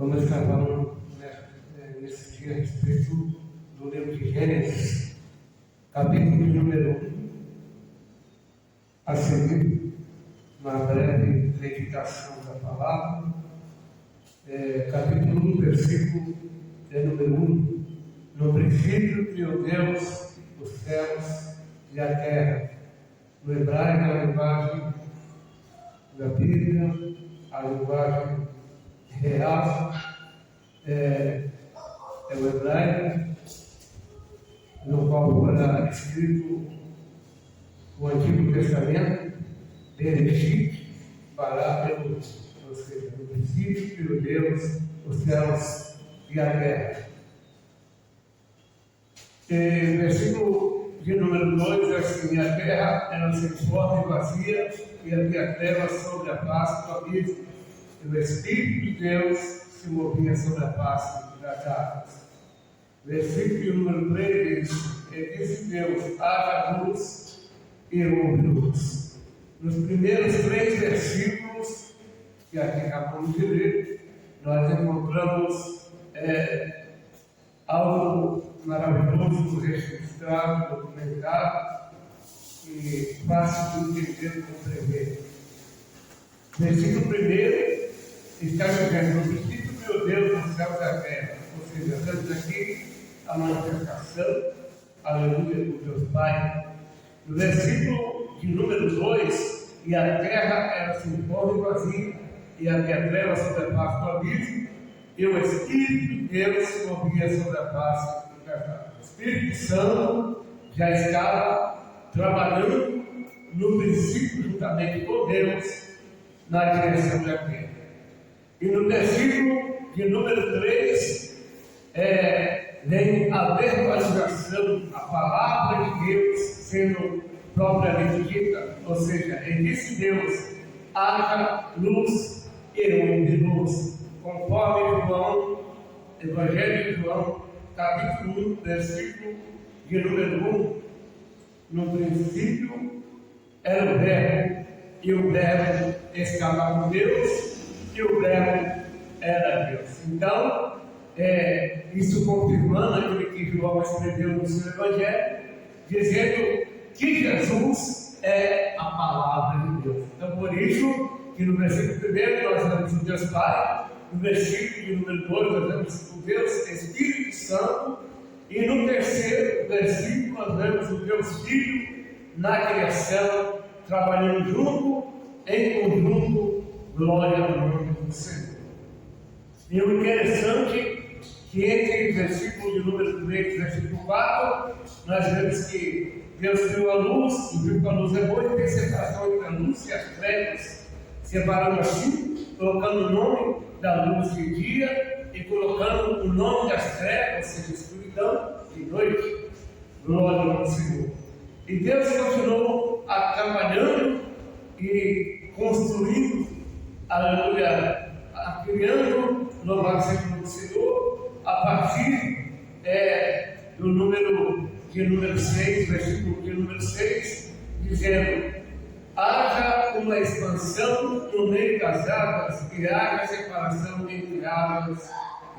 Vamos estar falando nesse dia a respeito do livro de Gênesis, capítulo número 1. A seguir, uma breve meditação da palavra, capítulo 1, versículo número 1. No princípio criou Deus os céus e a terra. No hebraico, a linguagem da Bíblia, a linguagem real é o hebraico, no qual fora escrito o Antigo Testamento, Bereshit, parábola, ou seja, no princípio criou Deus os céus e a terra. Versículo de número 2 é assim: a terra era sem forma e vazia, e havia trevas sobre a face do abismo, e o Espírito de Deus se movia sobre a face das águas. Versículo número 3 diz: e disse Deus, haja luz, e houve luz. Nos primeiros 3 versículos que aqui acabamos de ler, nós encontramos algo maravilhoso, registrado, documentado e fácil de entender e compreender. Versículo 1 está dizendo: no princípio criou Deus os céus e a terra. Ou seja, temos aqui a manifestação, aleluia, do Deus Pai. No versículo de número 2, e a terra era sem forma e vazia, e havia trevas sobre a face do abismo, e o Espírito de Deus se movia sobre a face da terra. O Espírito Santo já estava trabalhando no princípio, juntamente com Deus, na direção da terra. E no versículo de número 3, vem a verbalização, a palavra de Deus sendo propriamente dita, ou seja, ele disse Deus, haja luz e houve luz, conforme João, Evangelho de João, capítulo 1, versículo de número 1, no princípio era o Verbo, e o Verbo estava com Deus, e o Verbo era Deus. Então, isso confirmando aquilo que João escreveu no seu Evangelho, dizendo que Jesus é a palavra de Deus. Então, por isso que no versículo 1 nós vemos o Deus Pai, no versículo de número 2 nós vemos o Deus Espírito Santo, e no terceiro versículo nós vemos o Deus Filho na criação, trabalhando junto, em conjunto, glória ao nome do Senhor. E o interessante que entre versículo de número 3 e versículo 4, nós vemos que Deus criou a luz, e viu que a luz é boa, e tem separação entre a luz e as trevas, separando assim, colocando o nome da luz de dia e colocando o nome das trevas, ou seja, escuridão, de noite. Glória ao nome do Senhor. E Deus continuou trabalhando e construindo, aleluia, criando louvado seja o nome do Senhor, a partir do número de número 6, versículo de número 6, dizendo: haja uma expansão no meio das águas, e haja separação entre águas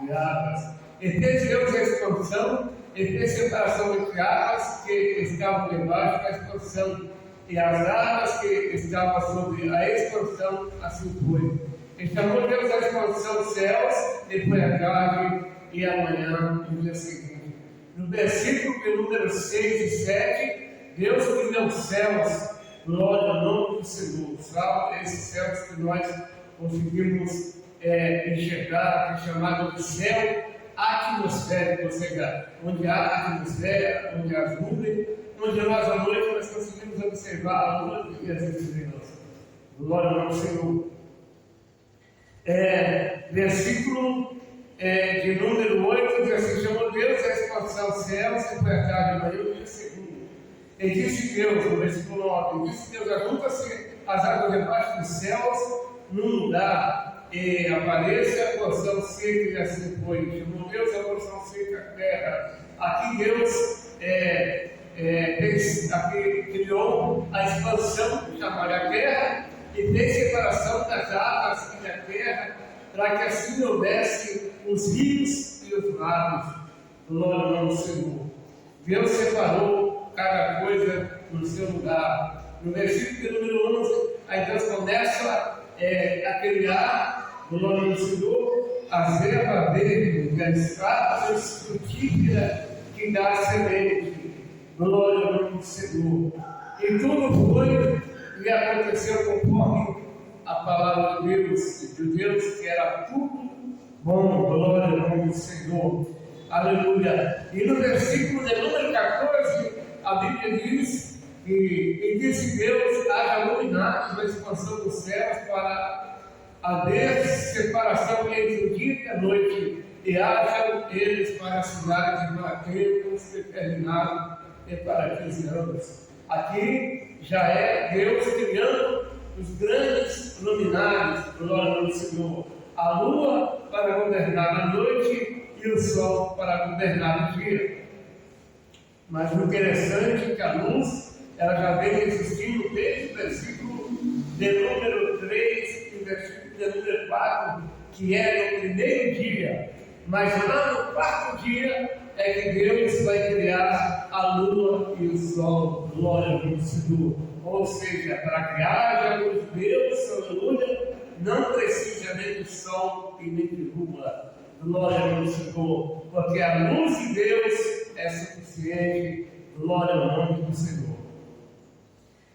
e águas. E fez Deus a expansão, e fez separação entre águas que estavam debaixo da expansão, e as águas que estavam sobre a expansão, assim foi. E chamou Deus a expansão céus, e foi a tarde e amanhã, no dia seguinte. No versículo de número 6 e 7, Deus criou os céus, glória ao nome do Senhor. Salve esses céus que nós conseguimos enxergar, que é chamado de céu atmosférico, ou seja, onde há atmosfera, onde há nuvem, onde nós à noite nós conseguimos observar a lua e as estrelas. Glória ao nome do Senhor. Versículo de número 8 diz assim: chamou Deus a expansão dos céus, e foi a tarde e manhã, o dia segundo. E disse Deus, no versículo 9, disse Deus: ajunta-se as águas debaixo dos céus num lugar, e apareça a porção seca, e assim foi. Chamou Deus a porção seca da terra. Aqui Deus criou a expansão, chamada terra, e fez separação das águas e da terra, para que assim houvesse os rios e os lagos. Glória ao nome do Senhor. Deus separou cada coisa no seu lugar. No versículo número 11, aí Deus começa a criar, glória ao nome do Senhor, as ervas verdes, as estacas frutíferas que dá semente. Glória ao nome do Senhor. E tudo foi e aconteceu conforme a palavra de Deus que era tudo bom. Glória ao nome do Senhor. Aleluia. E no versículo de número 14, a Bíblia diz que e disse Deus: haja luminares na expansão dos céus para haver separação entre o dia e a noite, e hajam eles para sinais e para tempos determinados e para 15 anos. Aqui já é Deus criando os grandes luminares, glória ao Senhor. A lua para governar a noite e o sol para governar o dia. Mas o interessante é que a luz, ela já vem existindo desde o versículo de número 3 e o versículo de número 4, que é no primeiro dia. Mas lá no quarto dia é que Deus vai criar a lua e o sol, glória ao Senhor. Ou seja, para que haja luz de Deus, aleluia, não precisa nem de sol e nem de lua, glória ao Senhor, porque a luz de Deus é suficiente, glória ao nome do Senhor.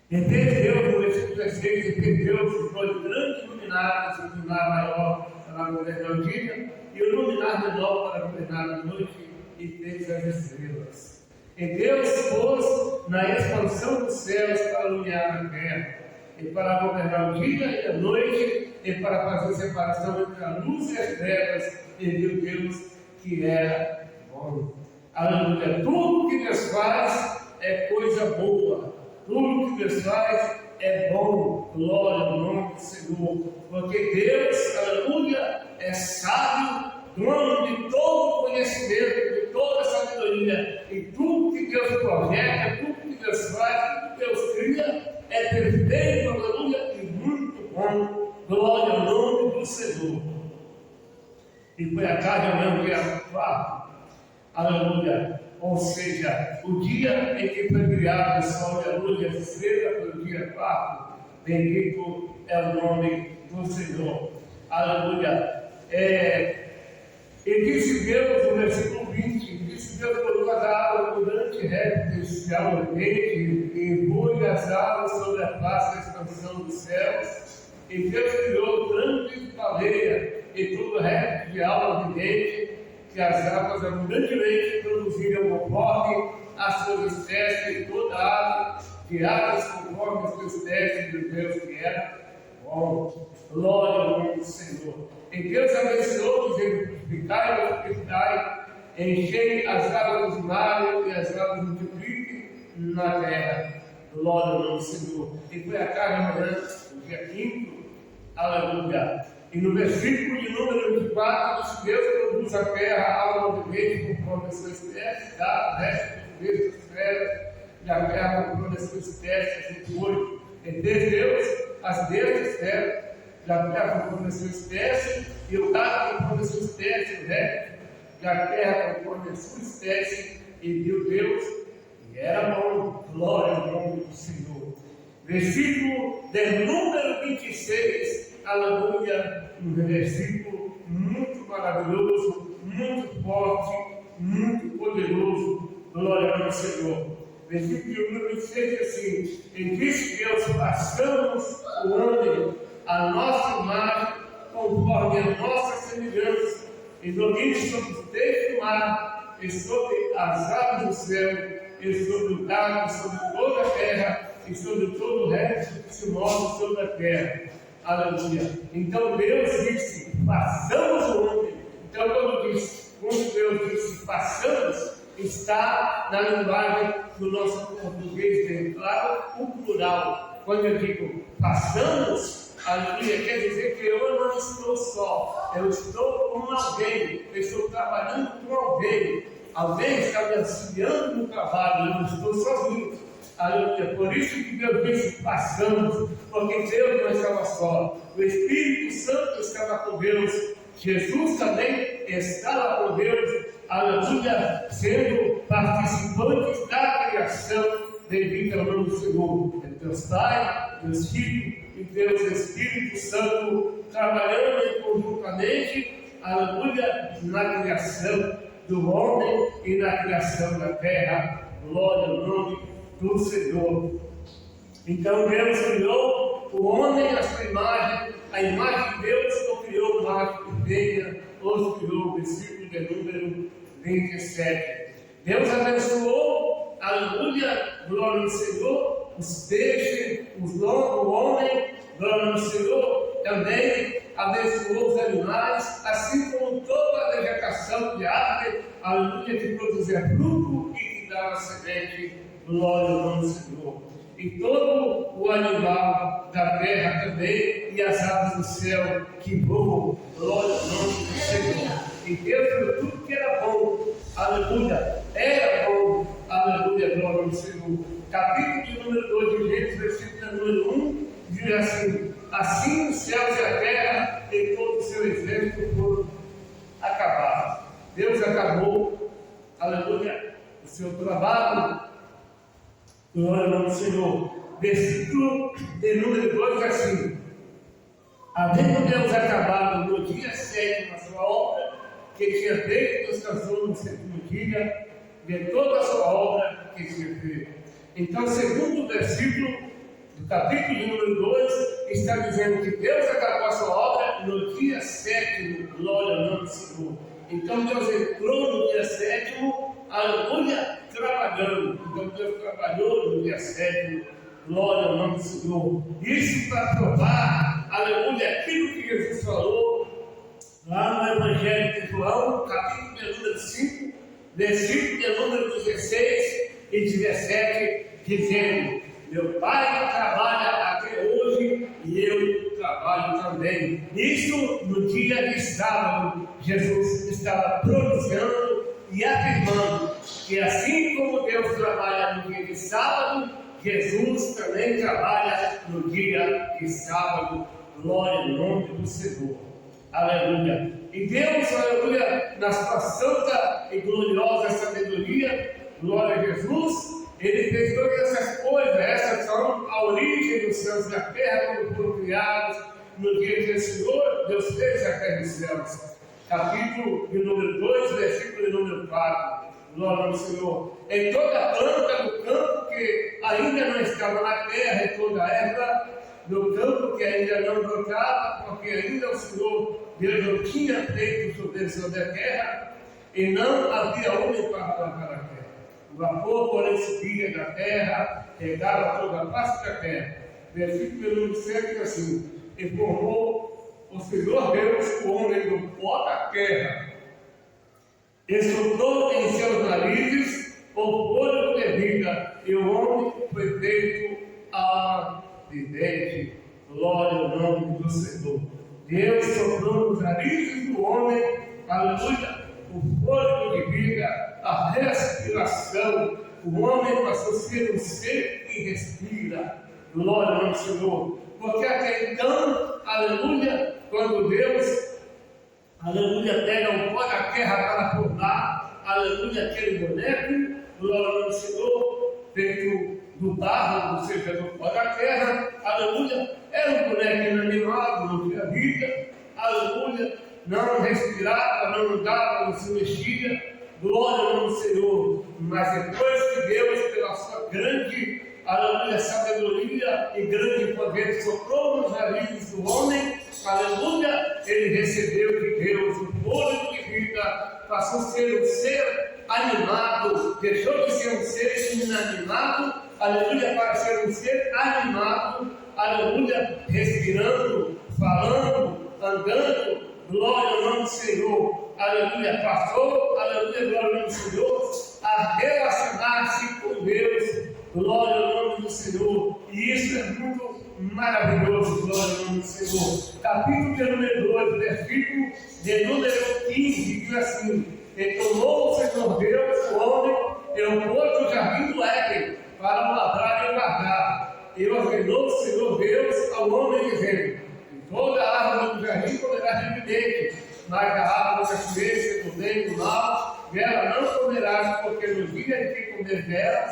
Entendeu? No versículo 16, entendeu? Se foi grande luminares, o luminar maior para governar o dia, e o luminar menor para governar a noite, e fez as estrelas. E Deus pôs na expansão dos céus para iluminar a terra, e para governar o dia e a noite, e para fazer separação entre a luz e as trevas, e viu Deus que era bom. Aleluia. Tudo que Deus faz é coisa boa. Tudo que Deus faz é bom. Glória ao nome do Senhor. Porque Deus, aleluia, é sábio, dono de todo conhecimento, de toda sabedoria. E tudo que Deus projeta, tudo que Deus faz, tudo que Deus cria, é perfeito, aleluia, e muito bom. Glória ao nome do Senhor. E foi a tarde ao mesmo dia 4. Aleluia. Ou seja, o dia em que foi criado o sol e a lua e as estrelas foi o dia 4. Bendito é o nome do Senhor. Aleluia. E disse Deus, no versículo 20, disse Deus: colocou as águas durante répteis ao oriente, e voe as águas sobre a face da expansão dos céus. E Deus criou grandes baleias e todo réptil de alma vivente, que as águas abundantemente produziram conforme as suas espécies, e toda ave de aves conforme as suas espécies de Deus que era bom. Glória ao nome do Senhor. E Deus abençoou, dizendo: frutificai e multiplicai, enchei as águas dos mares e as águas multipliquem na terra. Glória ao nome do Senhor. E foi a tarde amanhã, no dia 5, aleluia. E no versículo de número 24, diz: Deus produz a terra alma vivente conforme a sua espécie, dá o resto dos meses das trevas, e a terra conforme a sua espécie, 28. E Deus as destas terras, e a terra conforme a sua espécie, e o gado conforme a sua espécie, o réptil, e a terra conforme a sua espécie, e viu Deus, e era bom. Glória ao nome do Senhor. Versículo de número 26, aleluia, um versículo muito maravilhoso, muito forte, muito poderoso. Glória ao Senhor. Versículo número 26 diz assim: e disse Deus: façamos o homem a nossa imagem, conforme a nossa semelhança, e domine sobre os peixes do mar, e sobre as aves do céu, e sobre o gado, sobre toda a terra, e sobre todo o resto que se move sobre a terra. Aleluia. Então Deus disse: façamos o homem. Então quando Deus disse façamos, está na linguagem do nosso português bem claro, o plural. Quando eu digo façamos, aleluia, quer dizer que eu não estou só, eu estou com alguém, eu estou trabalhando com alguém. Alguém está me auxiliando no trabalho, eu não estou sozinho. Aleluia. Por isso que Deus disse: passamos, porque Deus não estava só. O Espírito Santo estava com Deus. Jesus também estava com Deus. Aleluia. Sendo participantes da criação. Bendito é o nome do Senhor. É Deus Pai, Deus Filho e Deus Espírito Santo trabalhando conjuntamente. Aleluia. Na criação do homem e na criação da terra. Glória ao nome do Senhor. Então Deus criou o homem à sua imagem, a imagem de Deus o criou macho e fêmea, os criou, versículo de número 27. Deus abençoou, aleluia, glória ao Senhor, os peixes, o homem, glória ao Senhor, também abençoou os animais, assim como toda a vegetação de árvore, aleluia, que produzia fruto e que dava semente, glória ao nome do Senhor. E todo o animal da terra também, e as aves do céu que voam, glória ao nome do Senhor. E Deus viu tudo que era bom, aleluia, era bom, aleluia, glória ao Senhor. Capítulo de número 2 de Gênesis, versículo número 1, diz assim: assim os céus e a terra e todo o seu exército foram acabados. Deus acabou, aleluia, o seu trabalho, glória ao nome do Senhor. Versículo de número 2 assim: havendo Deus acabado no dia 7 a sua obra, que tinha feito, descansou no sétimo dia de toda a sua obra que tinha feito. Então, segundo o versículo do capítulo de número 2, está dizendo que Deus acabou a sua obra no dia 7, glória ao nome do Senhor. Então Deus entrou no dia 7, aleluia, trabalhando. Então Deus trabalhou no dia 7, glória ao nome do Senhor. Isso para provar, aleluia, aquilo que Jesus falou lá no Evangelho de João, capítulo de número 5, versículo de número 16 e 17, dizendo: meu Pai trabalha até hoje e eu trabalho também. Isso no dia de sábado, Jesus estava pronunciando e afirmando que assim como Deus trabalha no dia de sábado, Jesus também trabalha no dia de sábado. Glória ao nome do Senhor. Aleluia. E Deus, aleluia, na sua santa e gloriosa sabedoria, glória a Jesus, Ele fez todas essas coisas. Essas são a origem dos céus e da terra, quando foram criados no dia que o Senhor Deus fez a terra e os céus. Capítulo de número 2, versículo de número 4. Glória ao Senhor. Em toda planta do campo que ainda não estava na terra, e toda erva do campo que ainda não brotava, porque ainda o Senhor Deus não tinha feito chover sobre a terra, e não havia homem para plantar a terra. O vapor, porém, subia da terra, regava toda a face da terra. Versículo número 7 diz assim: e formou o Senhor Deus o homem do pó da terra, e soprou em seus narizes o fôlego de vida, e o homem foi feito alma vivente. Glória ao nome do Senhor. Deus soprou nos narizes do homem, aleluia, o fôlego de vida, a respiração. O homem passou a ser um ser que respira. Glória ao nome do Senhor. Porque até então, aleluia, quando Deus, aleluia, pega um pó da terra para formar, aleluia, aquele boneco, glória ao nome do Senhor, feito do barro, ou seja, do pó da terra, aleluia, era um boneco inanimado, não tinha vida, aleluia, não respirava, não andava, não se mexia, glória ao nome do Senhor. Mas depois que Deus, pela sua grande, aleluia, sabedoria e grande poder, soprou nos narizes do homem, aleluia, ele recebeu de Deus o fôlego de vida, passou a ser um ser animado, deixou de ser um ser inanimado, aleluia, para ser um ser animado, aleluia, respirando, falando, andando, glória ao nome do Senhor, aleluia, passou, aleluia, glória ao nome do Senhor, a relacionar-se com Deus, glória ao nome do Senhor, e isso é muito maravilhoso, glória ao nome do Senhor. Capítulo de número 2, versículo de número 15, diz assim: e tomou o Senhor Deus o homem e o pôs no jardim do Éden para o lavrar ciência do bem e do mal, dela não comerás, porque no dia em que comer dela,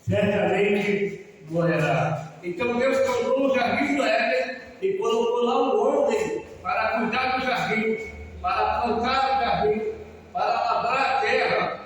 certamente morrerá. Então Deus colocou o jardim do Éden e colocou lá um homem para cuidar do jardim, para plantar o jardim, para lavrar a terra,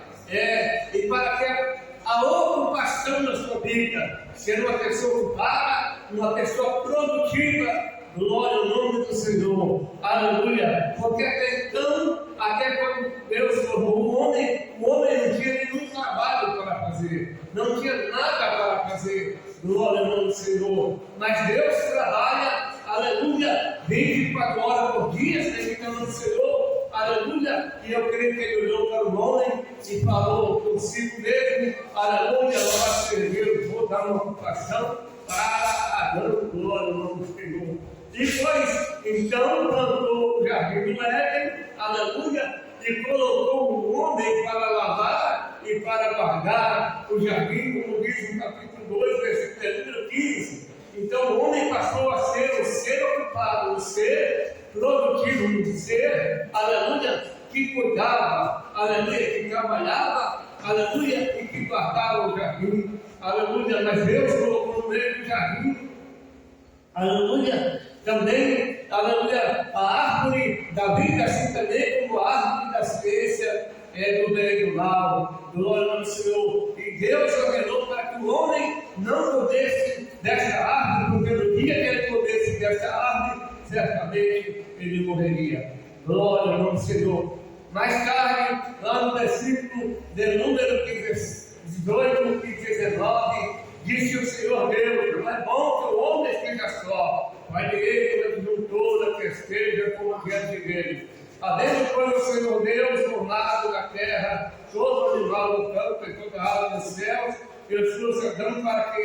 e para ter a ocupação da sua vida, ser uma pessoa ocupada, uma pessoa produtiva. Glória ao nome do Senhor, aleluia. Porque até então, até quando Deus formou o homem não tinha nenhum trabalho para fazer, não tinha nada para fazer. Glória ao nome do Senhor. Mas Deus trabalha, aleluia, 24 horas por dia, dedicando ao Senhor, aleluia. E eu creio que ele olhou para o homem e falou consigo mesmo, aleluia, louvado seja Deus, vou dar uma ocupação para a glória ao nome do Senhor. Depois, então, plantou o jardim do Éden, aleluia, e colocou um homem para lavar e para guardar o jardim, como diz no capítulo 2, versículo número 15. Então, o homem passou a ser o ser ocupado, o ser produtivo, o ser, aleluia, que cuidava, aleluia, que trabalhava, aleluia, e que guardava o jardim, aleluia. Mas Deus colocou no meio do jardim, aleluia, também, aleluia, a árvore da vida, assim também como a árvore da ciência do bem e do mal. Glória ao Senhor. E Deus ordenou para que o homem não comesse desta árvore, porque no dia que ele comesse desta árvore, certamente ele morreria. Glória ao nome do Senhor. Mais tarde, lá no versículo de número 18 e 19, disse o Senhor Deus: não é bom que o homem esteja só, mas ele juntou da tristeza como a diante dele. Havendo, pois, o Senhor Deus formado na terra todo animal do campo e toda ave dos céus, e os seus Adão para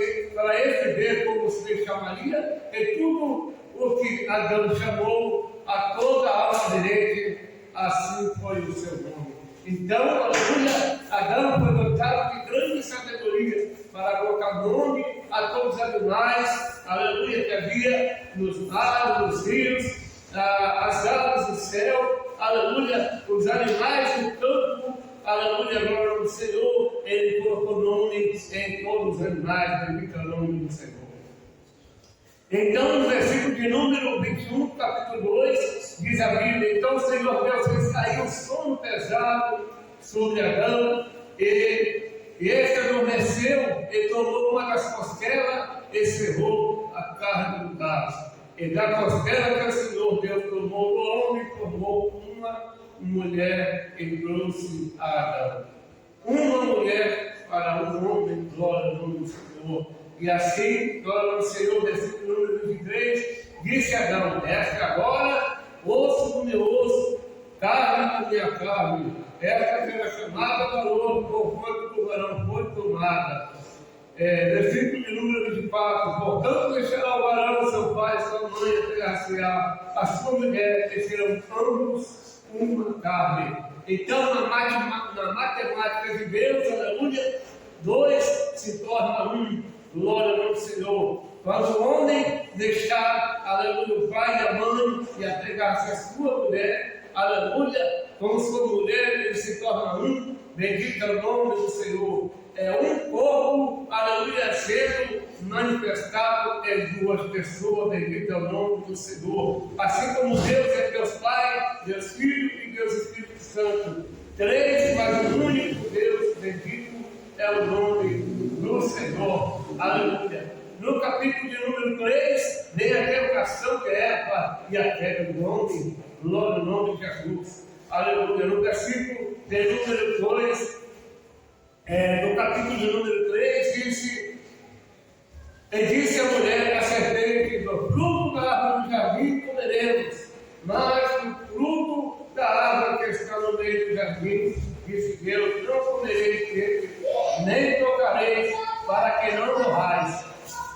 este ver como se chamaria, e tudo o que Adão chamou a toda a alma direita, assim foi o seu nome. Então, aleluia, Adão foi dotado de grande sabedoria para colocar nome a todos os animais, aleluia, que havia nos mares, nos rios, as aves do céu, aleluia, os animais do campo, aleluia, glória ao Senhor. Ele colocou nome em todos os animais, bendito é o nome do Senhor. Então, no versículo de número 21, capítulo 2, diz a Bíblia: então o Senhor Deus fez cair um sono pesado sobre Adão, e este adormeceu, e tomou uma das costelas e cerrou a carne do braço. E da costela que o Senhor Deus tomou do homem, formou uma mulher e trouxe a Adão. Uma mulher para um homem, glória ao nome do Senhor. E assim, glória ao Senhor, versículo número 23, disse Adão: esta agora, osso do meu osso, carne da minha carne, esta será chamada valor, porquanto do varão foi tomada. Versículo de número 24, portanto deixará o varão seu pai, sua mãe, pegar-se-á a sua mulher, e serão ambos uma carne. Então, na matemática de Deus, aleluia, dois se torna um. Glória ao nome do Senhor. Quando o homem deixar, aleluia, o pai e a mãe e apegar-se a sua mulher, aleluia, com sua mulher ele se torna um. Bendito é o nome do Senhor. É um corpo, aleluia, sendo manifestado em duas pessoas. Bendito é o nome do Senhor. Assim como Deus é Deus Pai, Deus Filho e Deus Espírito Santo. Três, mas um único Deus. Bendito é o nome do Senhor. Aleluia. No capítulo de número 3, vem a tentação de Eva e a queda do homem. Glória ao nome de Jesus. Aleluia. No versículo de número 2, no capítulo de número 3, disse a mulher à serpente: do fruto da árvore do jardim comeremos, mas do fruto da árvore que está no meio do jardim, disse Deus: não comereis dele, nem tocareis, para que não morrais.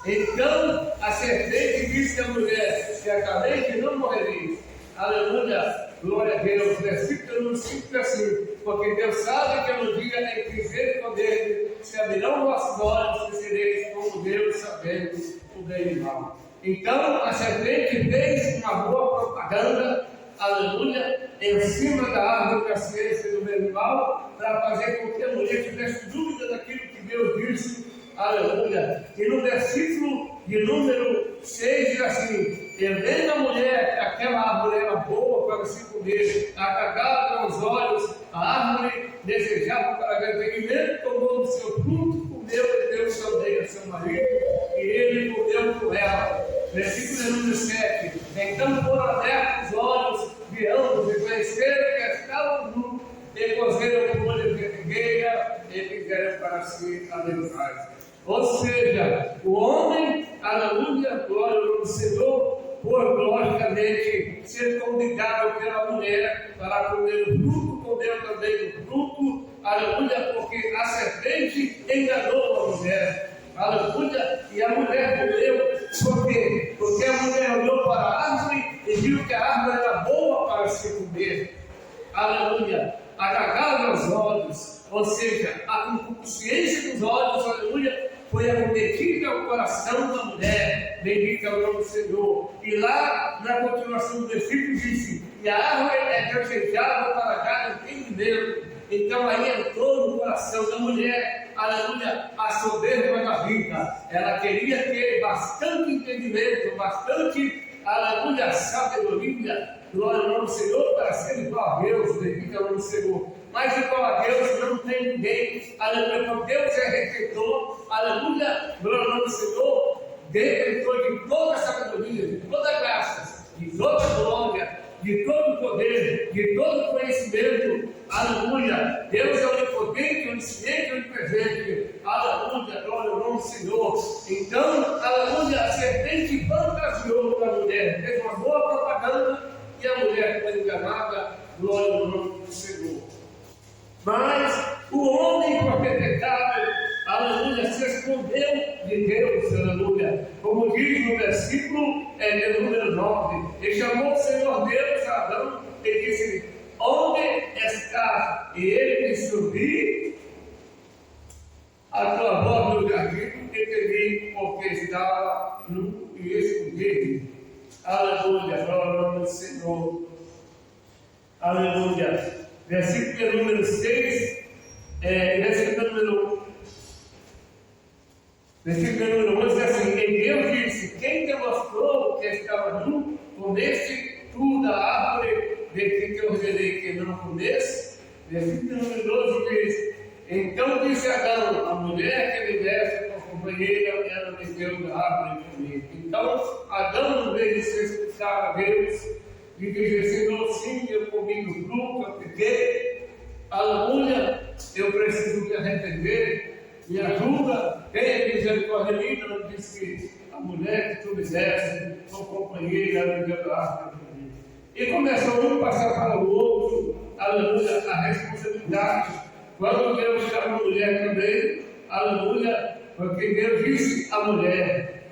Então a serpente disse à mulher: certamente não morrereis. Aleluia, glória a Deus. Versículo número 5 assim: porque Deus sabe que no dia em que viver com Ele, se abrirão vossos olhos e sereis como Deus, sabendo o bem e o mal. Então a serpente fez uma boa propaganda, aleluia, em cima da árvore da ciência do bem e do mal, para fazer com que a mulher tivesse dúvida daquilo que Deus disse, aleluia. E no versículo de número 6 diz assim: e vendo a mulher que aquela árvore era boa para se comer, agradável aos olhos, a árvore desejável para ver, e mesmo tomou do seu fruto, comeu e deu também a seu marido, e ele comeu com ela. Versículo número 7: então foram abertos os olhos de ambos e conheceram que estavam nus, e cozeram com folha de figueira e fizeram para si alegrais. Ou seja, o homem, aleluia, glória ao nome do Senhor, por logicamente ser convidado pela mulher para comer o fruto, comeu também o fruto, aleluia, porque a serpente enganou a mulher, aleluia, e a mulher comeu, por quê? Porque a mulher olhou para a árvore e viu que a árvore era boa para se comer, aleluia, agradável aos olhos, ou seja, a consciência dos olhos, aleluia, foi acometida ao coração da mulher, bendito é o nome do Senhor. E lá, na continuação do versículo, disse: e a árvore é desejável para dar entendimento. Então aí entrou no coração da mulher, aleluia, a soberba da vida. Ela queria ter bastante entendimento, bastante, aleluia, sabedoria, glória ao nome do Senhor, para ser igual a Deus, bendito é o nome do Senhor. Mas igual a Deus não tem ninguém, aleluia, porque Deus é redentor, aleluia, glória ao nome do Senhor, detentor de toda a sabedoria, de toda a graça, de toda a glória, de todo o poder, de todo o conhecimento, aleluia. Deus é onipotente, onisciente, onipresente, aleluia, glória ao nome do Senhor. Então, aleluia, a serpente fantasiou para a mulher, fez uma boa propaganda e a mulher foi enganada, glória ao nome do Senhor. Mas o homem com a pecado, aleluia, se escondeu de Deus, aleluia. Como diz no versículo de número 9, e chamou o Senhor Deus a Adão e disse: onde estás? E ele disse: ouvi a tua voz no jardim e te vi, porque estava nu e escondido. Aleluia, glória ao nome do Senhor. Aleluia. Versículo número 6, versículo número 11 diz assim: e Deus disse: quem te mostrou que estava nu, comeste tu da árvore de que te ordenei que não comesse? Versículo número 12 diz: então disse Adão: a mulher que me deste por companheira, ela me deu da árvore de comer. Então Adão, em vez de se explicar a Deus, e dizer: Senhor, sim, eu comi do fruto, eu peguei, aleluia, eu preciso me arrepender, me ajuda, tenha misericórdia de mim. Não disse que a mulher que tu me deste, tua companheira, ela me deu da árvore de comer. E começou um a passar para o outro, aleluia, a responsabilidade. Quando Deus chama a mulher também, aleluia, porque Deus disse à mulher: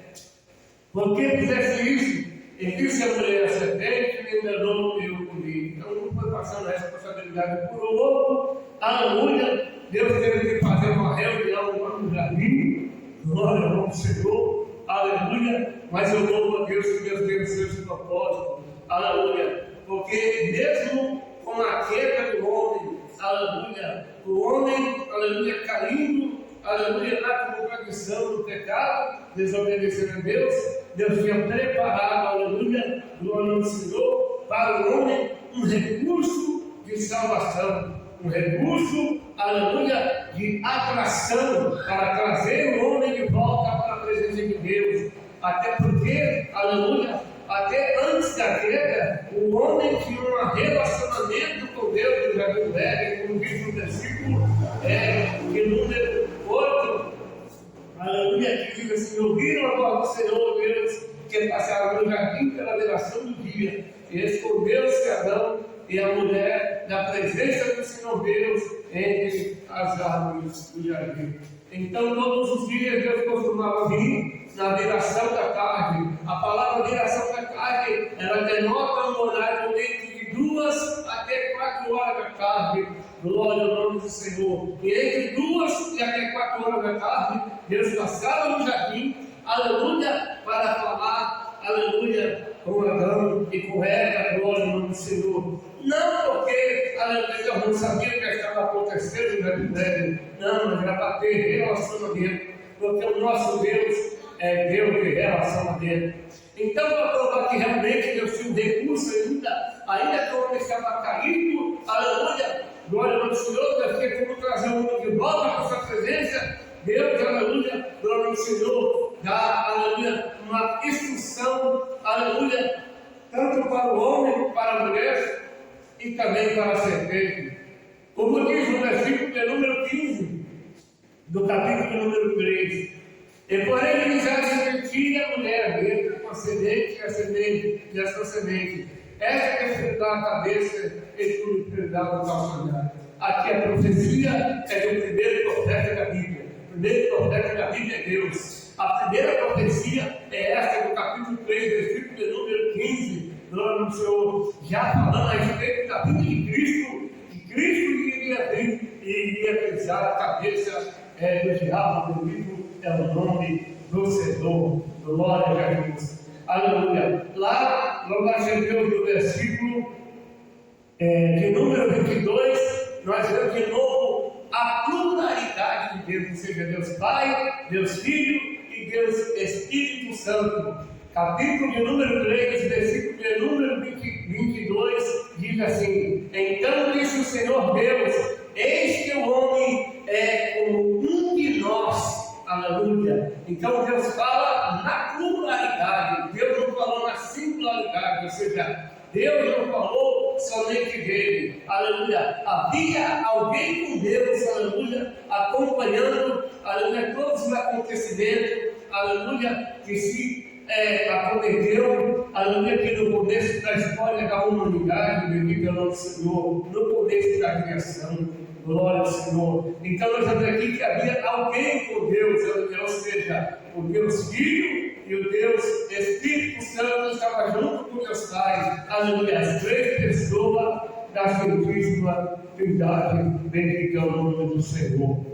por que fizeste isso? E disse a mulher: a serpente me enganou e eu comi. Então um foi passando a responsabilidade por outro, aleluia. Deus teve que fazer uma reunião lá no jardim, glória ao nome do Senhor, aleluia. Mas eu louvo a Deus que Deus tem os seus propósitos, aleluia. Porque mesmo com a queda do homem, aleluia, o homem, aleluia, caindo, aleluia, na contradição do pecado, desobedecendo a Deus, Deus tinha preparado, aleluia, glória ao Senhor, para o homem um recurso de salvação, um recurso, aleluia, de atração, para trazer o homem de volta para a presença de Deus. Até porque, aleluia, até antes da queda, o homem tinha um relacionamento com Deus no jardim do Éden, como diz no versículo de número 8, aleluia, que diz assim: ouviram a voz do Senhor Deus, que passava no jardim pela viração do dia, e escondeu-se Adão e a mulher da presença do Senhor Deus entre as árvores do jardim. Então, todos os dias Deus costumava vir na viração da tarde. A palavra viração da tarde, ela denota um horário entre 2 até 4 horas da tarde. Glória ao nome do Senhor. E entre 2 e até 4 horas da tarde, Deus passava no jardim, aleluia, para falar, aleluia, com Adão e com Eva, glória no nome do Senhor. Não porque, aleluia, não sabia o que estava acontecendo no Evangelho, não, mas era para ter relacionamento, porque o nosso Deus é Deus de relacionamento. Então, para provar que realmente Deus tinha um recurso ainda que o homem estava caído, aleluia, glória ao Senhor, Deus tinha como trazer o homem de volta para a sua presença. Deus, aleluia, glória ao Senhor, dá, aleluia, uma instrução, aleluia, tanto para o homem como para a mulher e também para a serpente. Como diz no versículo de número 15, do capítulo número 3. E porém ele já sementia a mulher dentro com a semente e a semente e a sua semente. Essa que se dá a cabeça e tu lhe dá o calcanhar. Aqui a profecia é do primeiro profeta da Bíblia. O primeiro profeta da Bíblia é Deus. A primeira profecia é esta do capítulo 3, versículo de número 15. Glória ao Senhor. Já falando a respeito da vida de Cristo. Que Cristo iria vir e iria pisar a cabeça do diabo, do livro. É o nome do Senhor, glória a Jesus, aleluia. Lá nós chegamos no versículo de número 22, nós vemos de novo a pluralidade de Deus, ou seja, Deus Pai, Deus Filho e Deus Espírito Santo. Capítulo de número 3, versículo de número 22, diz assim: então disse o Senhor Deus, eis que o homem é como um de nós. Aleluia. Então Deus fala na pluralidade, Deus não falou na singularidade, ou seja, Deus não falou somente dele, aleluia. Havia alguém com Deus, aleluia, acompanhando, aleluia, todos os acontecimentos, aleluia, que se aconteceu, aleluia, que no começo da história da humanidade, bendito é o nosso Senhor, no começo da criação. Glória ao Senhor. Então nós vemos aqui que havia alguém com Deus, ou seja, o Deus Filho e o Deus Espírito Santo estava junto com Deus Pai. Aleluia. As três pessoas da Santíssima Trindade. Bendito é o nome do Senhor.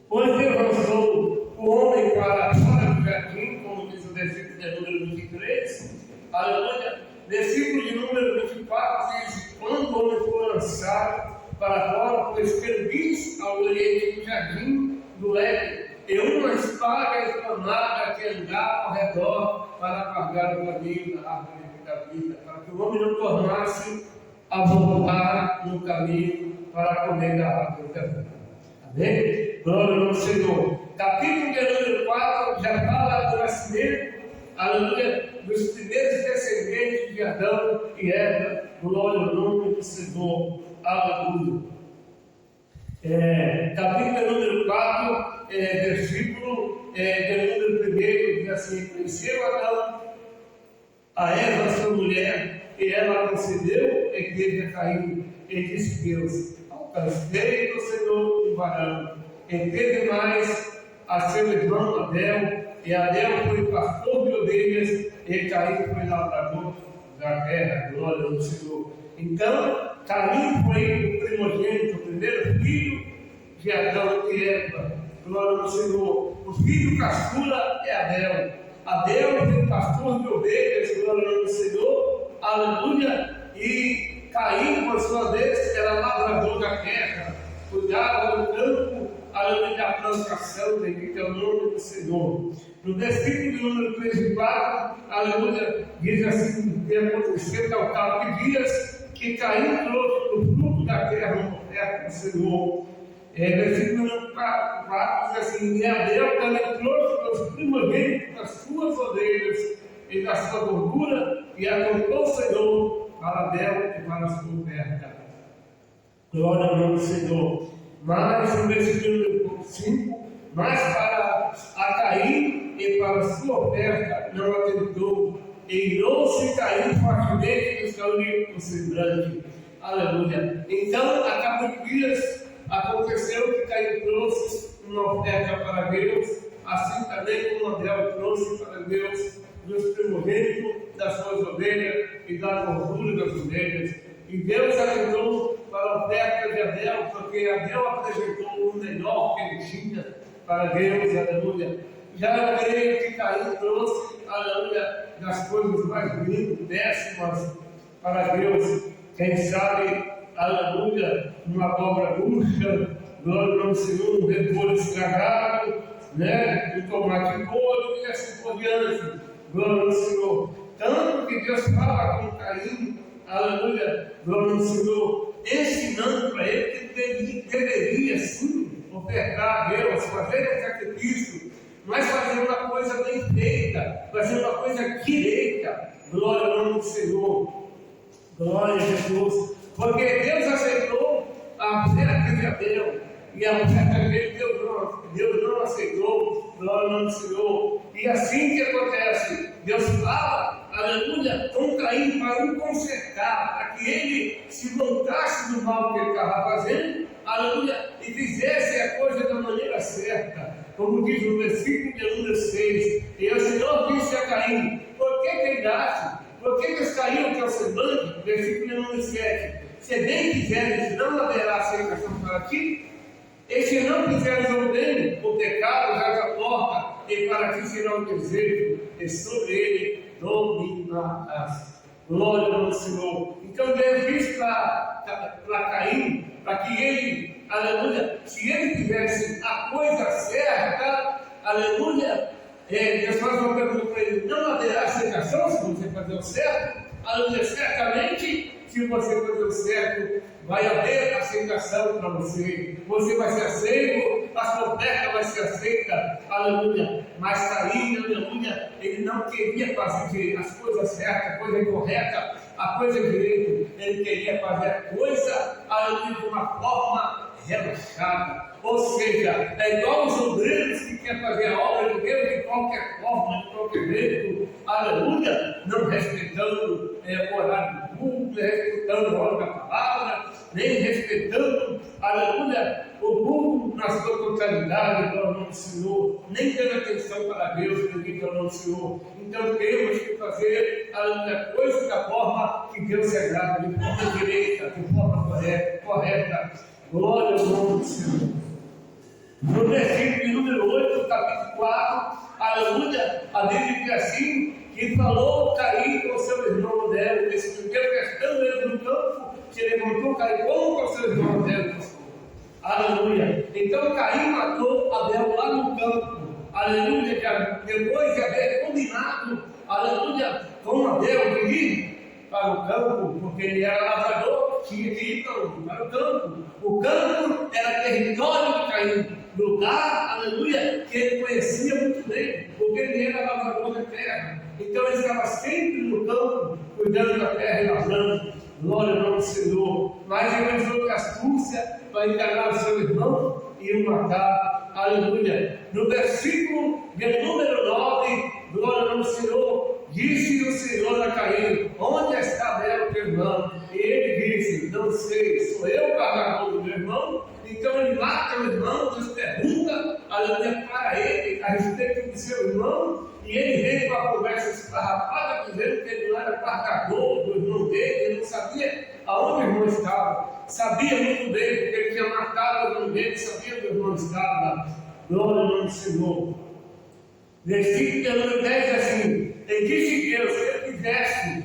Pois Deus lançou o homem para fora do jardim, como diz o versículo de número 23. Aleluia. Versículo de número 24 diz: quando o homem foi lançado para fora, pois querubins ao oriente do jardim do Éden, e uma espada inflamada que andava ao redor para guardar o caminho da árvore da vida, para que o homem não tornasse a voltar no caminho para comer da árvore da vida. Amém? Glória ao Senhor. Capítulo de número 4 já fala do nascimento, aleluia, dos primeiros descendentes de Adão e Eva. Glória ao nome do Senhor. Aleluia. Capítulo número 4, versículo de número 1, diz assim: conheceu Adão a Eva, sua mulher, e ela concedeu e teve a Caim, e disse Deus: alcancei do Senhor um varão, e teve mais a seu irmão Abel, e Abel foi pastor de ovelhas, e Caim foi lavrador da terra. Glória ao Senhor. Então, Caim foi o primogênito, o primeiro filho de Adão e Eva. Glória ao Senhor. O filho caçula é Abel. Abel foi pastor de ovelhas. Glória ao Senhor. Aleluia. E Caim, por sua vez, era lavrador da terra, cuidava do campo, aleluia, da plantação. Bendito é o nome do Senhor. No versículo de número 3 e 4, aleluia, diz assim: que aconteceu que ao cabo de dias que Caim trouxe do fruto da terra uma oferta do Senhor. Versículo número 4 diz assim: e Abel também trouxe dos primogênitos das suas ovelhas e da sua gordura, e apontou o Senhor para Abel e para a sua oferta. Glória ao nome do Senhor. Mas no versículo número 5, mas para a Caim e para a sua oferta não atentou. E irou-se Caim fortemente do semblante. Aleluia. Então, a cabo de dias, aconteceu que Caim trouxe uma oferta para Deus, assim também como Abel trouxe para Deus dos primogênitos das suas ovelhas e da gordura das ovelhas. E Deus atentou para a oferta de Abel, porque Abel apresentou o melhor que ele tinha para Deus. Aleluia. Já eu creio que Caim trouxe, aleluia, das coisas mais lindas, péssimas para Deus. Quem sabe, aleluia, uma dobra murcha, glória ao nome do Senhor, um repolho estragado, né? Um tomate podre e assim por diante, glória ao Senhor. Tanto que Deus fala com Caim, aleluia, glória ao Senhor, ensinando para ele que ele deveria sim ofertar a Deus, fazer o sacrifício, mas fazer uma coisa bem feita, fazer uma coisa direita, glória ao nome do Senhor, glória a Jesus, porque Deus aceitou a oferta de Abel, e a oferta dele Deus não aceitou, glória ao nome do Senhor. E assim que acontece, Deus fala, aleluia, com Caim para o consertar, para que ele se voltasse do mal que ele estava fazendo, aleluia, e fizesse a coisa da maneira certa, como diz no versículo de número 6. E o Senhor disse a Caim: por que pegaste? Por que descaiu o teu semblante? Versículo de número 7. Se bem quiseres, não haverá aceitação para ti. E se não fizeres o bem, o pecado já te porta, e para ti será o desejo, e sobre ele dominarás. Glória ao nome do Senhor. Então Deus disse para Caim, para que ele, aleluia, se ele fizesse a coisa certa, aleluia, Deus faz uma pergunta para ele: não haverá aceitação se você fazer o certo? Aleluia, certamente, se você fazer o certo, vai haver aceitação para você. Você vai ser aceito, a sua oferta vai ser aceita, aleluia. Mas Caim, aleluia, ele não queria fazer as coisas certas, a coisa correta, a coisa direita. Ele queria fazer a coisa, aleluia, de uma forma relaxada. Ou seja, é igual os obreiros que querem fazer a obra de Deus de qualquer forma, de qualquer jeito, aleluia, não respeitando o horário do culto, respeitando a hora da palavra, nem respeitando, aleluia, o culto na sua totalidade, glória ao nome do Senhor, nem dando atenção para Deus, bendito é o nome do Senhor. Então temos que fazer, aleluia, coisas da forma que Deus se agrada, de forma direita, de forma correta. Glória ao nome do Senhor. No versículo número 8, do capítulo 4, aleluia, a Bíblia diz assim: que falou Caim com seu irmão Abel, esse primeiro questão ele no campo, que levantou Caim com seu irmão Abel, aleluia. Então Caim matou Abel lá no campo, aleluia, depois de haver combinado, aleluia, com Abel de ir para o campo, porque ele era lavrador, tinha que ir para o campo. O campo era território de Caim, lugar, aleluia, que ele conhecia muito bem, porque ele era lavrador da terra. Então ele estava sempre no campo, cuidando da terra e lavrando. Glória ao nome do Senhor. Mas ele usou astúcia para enganar o seu irmão e o matar. Aleluia. No versículo de número 9, glória ao nome do Senhor, disse o Senhor a Caim: onde está Abel, teu irmão? E ele disse: não sei, sou eu o carregador do meu irmão? Então ele mata o irmão, Deus pergunta, aleluia, para ele a respeito do seu irmão, e ele vem com a conversa esfarrapada, dizendo que ele não era carregador do irmão dele, ele não sabia aonde o irmão estava, sabia muito bem, porque ele tinha matado o irmão dele, sabia onde o irmão estava. Glória ao nome do Senhor. Versículo número 10 assim: e disse Deus: se eu quisesse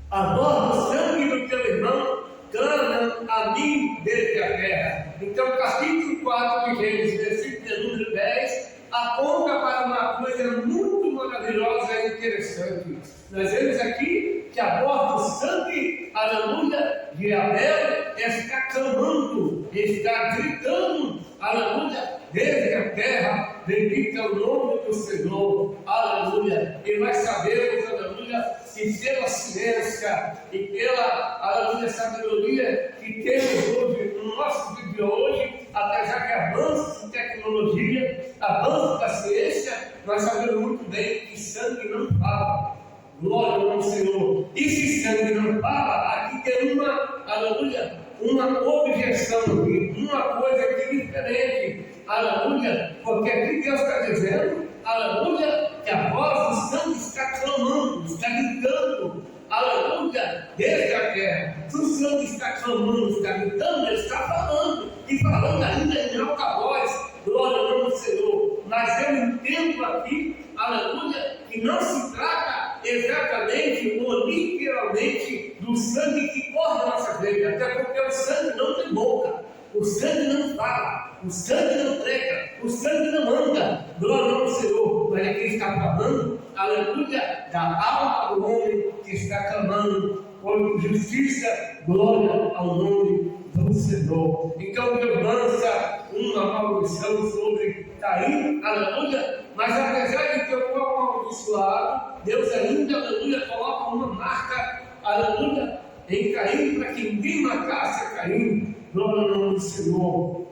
a dor do sangue do teu irmão, clama a mim desde a terra. Então, capítulo 4 de Gênesis, versículo número 10, aponta para uma coisa muito maravilhosa e interessante. Nós vemos aqui que a dor do sangue, aleluia, de Abel está clamando, está gritando, aleluia, desde a terra. Bendito é o nome do Senhor, aleluia. E nós sabemos, aleluia, que pela ciência e pela, aleluia, sabedoria que temos hoje, no nosso vídeo hoje, apesar que avanços de tecnologia, avanços da ciência, nós sabemos muito bem que sangue não fala. Glória ao nome do Senhor. E se sangue não fala, aqui tem uma, aleluia, uma objeção aqui, uma coisa aqui diferente, aleluia, porque aqui Deus está dizendo, aleluia, que a voz do sangue está clamando, está gritando, aleluia, desde a terra. Se o sangue está clamando, está gritando, ele está falando, e falando ainda em alta voz, glória ao nome do Senhor. Mas eu entendo aqui, aleluia, que E não se trata exatamente ou literalmente do sangue que corre na nossa veia, até porque o sangue não tem boca, o sangue não fala, o sangue não prega, o sangue não anda, glória ao Senhor. Mas aqui está falando, aleluia, da alma do homem que está clamando por justiça, glória ao nome do Senhor. Então Deus lança uma maldição sobre Caim, aleluia, mas apesar de ter um amaldiçoado, Deus ainda, aleluia, coloca uma marca, aleluia, em Caim, para que ninguém matasse a Caim, glória ao nome do Senhor.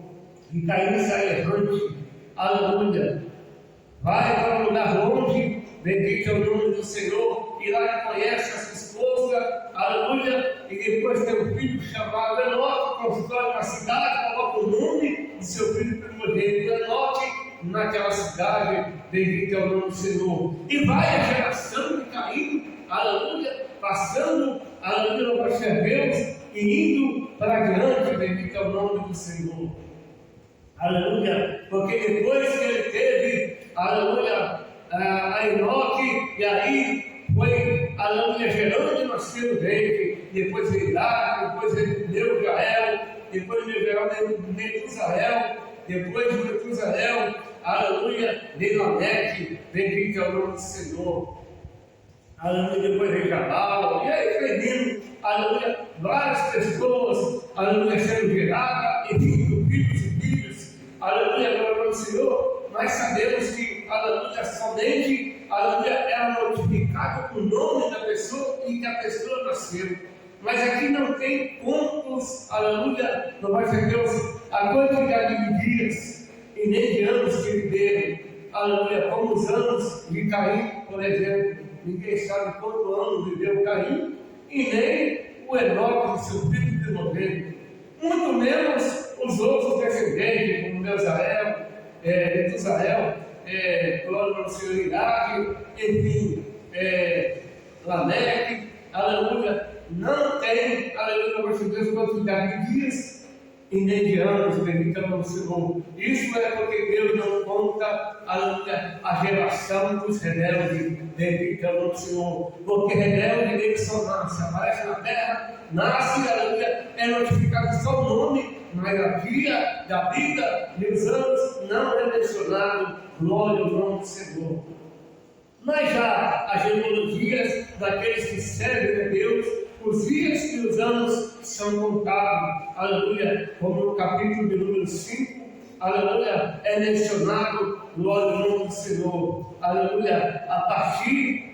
E Caim sai errante, aleluia, vai para um lugar longe, bendito é o nome do Senhor, e lá ele conhece a sua esposa, aleluia, e depois tem um filho chamado Enoque, constrói uma cidade, coloca o nome de seu filho primogênito Enoque naquela cidade, bendito é o nome do Senhor. E vai a geração de Caim, aleluia, passando, aleluia, para Deus e indo para diante, bendito é o nome do Senhor. Aleluia, porque depois que ele teve, aleluia, a Enoque, e aí foi, aleluia, gerando e nascendo dele, depois veio Isaac, depois ele deu Jael, depois veio Metusael, depois de Metusael, aleluia, veio Lameque, bendito é o nome do Senhor. Aleluia, depois veio Jabal, e aí foi vindo, aleluia, várias pessoas, aleluia, sendo geradas, e vindo filhos e filhos, aleluia, glória ao Senhor. Nós sabemos que, aleluia, somente, aleluia, era notificado o nome da pessoa e que a pessoa nasceu. Mas aqui não tem contos, aleluia, não vai ser Deus, a quantidade de dias e nem de anos que ele teve, aleluia, como os anos de Caim, por exemplo. Ninguém sabe quanto anos viveu Caim e nem o Enoque de seu filho primogênito, muito menos os outros descendentes, como Metusael, glória ao Senhor, Isaac, enfim, Lameque, aleluia, não tem, aleluia, glória a Deus, quantidade de dias e nem de anos, bendito é o Senhor. Isso é porque Deus não conta, aleluia, a geração dos rebeldes, bendito é o Senhor, porque rebelde eles só nasce, aparece na terra, nasce, aleluia, é notificado só o nome, mas a dia da vida e os anos não é mencionado, glória ao nome do Senhor. Mas já as genealogias daqueles que servem a Deus, os dias e os anos são contados, aleluia, como no capítulo de número 5, aleluia, é mencionado, glória ao nome do Senhor, aleluia, a partir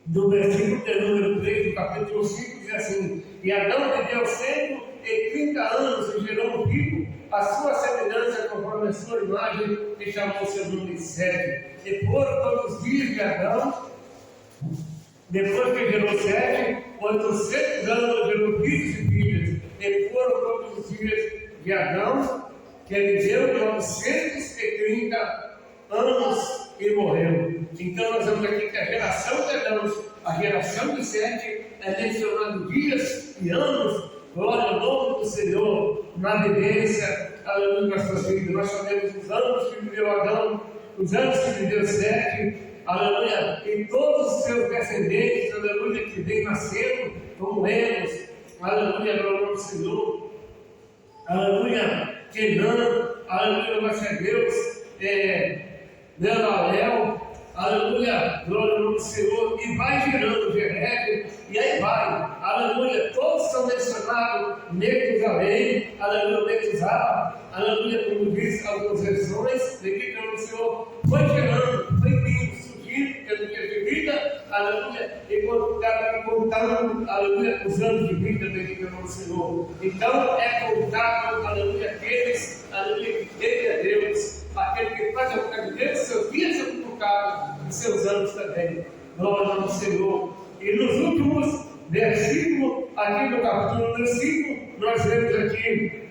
do versículo de número 3 do capítulo 5, diz assim: e Adão viveu 130 anos e gerou um filho, a sua semelhança conforme a sua imagem, e chamou seu nome Sete. E foram todos os dias de Adão, depois que gerou Sete, 800 anos gerou filhos e filhas, e foram todos os dias de Adão, que ele viveu 930 anos e morreu. Então nós vemos aqui que a geração de Adão, a geração de Sete, é mencionado dias e anos, glória ao nome do Senhor, na vivência, aleluia, nas suas vidas. Nós sabemos os anos que viveu Adão, os anos que viveu Sete, aleluia, e todos os seus descendentes, aleluia, que vem nascendo, como eles, aleluia, glória ao Senhor, aleluia, Kenã, aleluia, mas é Deus, Nebael, aleluia, glória ao nome do Senhor, e vai gerando Jered, e aí vai, aleluia, todos são mencionados, Metusalém, aleluia, Metusala, aleluia, como diz algumas versões, bendito é o Senhor, foi gerando, foi vindo, surgindo, pelo dia de vida, aleluia, e contando, aleluia, os anos de vida, bendito é o Senhor. Então é contado, aleluia, aqueles, aleluia, que teve a Deus, aquele que faz a vontade de Deus, seus dias são contados e seus anos também. Glória ao Senhor. E nos últimos versículos, aqui no capítulo 5, nós vemos aqui: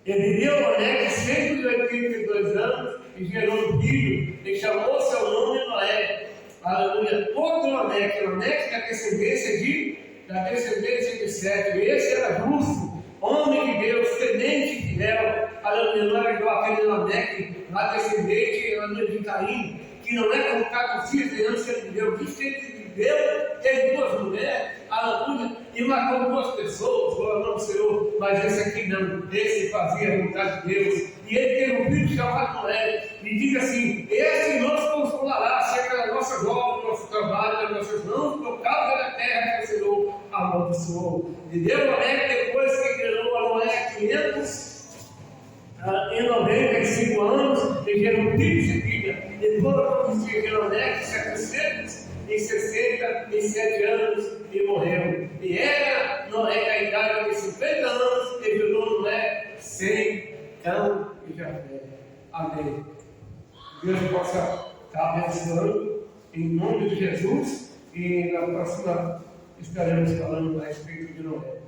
ele viveu Lameque 182 anos e gerou um filho, e chamou seu nome Noé. Aleluia. Todo Lameque da descendência de Sete. Esse era justo, homem de Deus, temente fiel. Aleluia. Não era igual aquele Lameque, lá descendente de Caim, que não é contado os dias de antes que ele viveu. Diz que ele viveu, teve duas mulheres, aleluia, e matou duas pessoas, glória ao Senhor, mas esse aqui não, esse fazia a vontade de Deus, e ele teve um filho chamado Noé, e diz assim: esse nos consolará acerca da nossa obra, do nosso trabalho, das nossas mãos, por causa da terra que o Senhor amaldiçoou. E deu Noé, depois que gerou a Noé 595 anos, e gerou filhos e filhas. Depois que gerou Noé 767 anos e morreu. E era Noé a idade de 50 anos, e gerou Noé 100 cão e Jafé. Amém. Deus possa estar abençoando em nome de Jesus, e na próxima estaremos falando a respeito de Noé.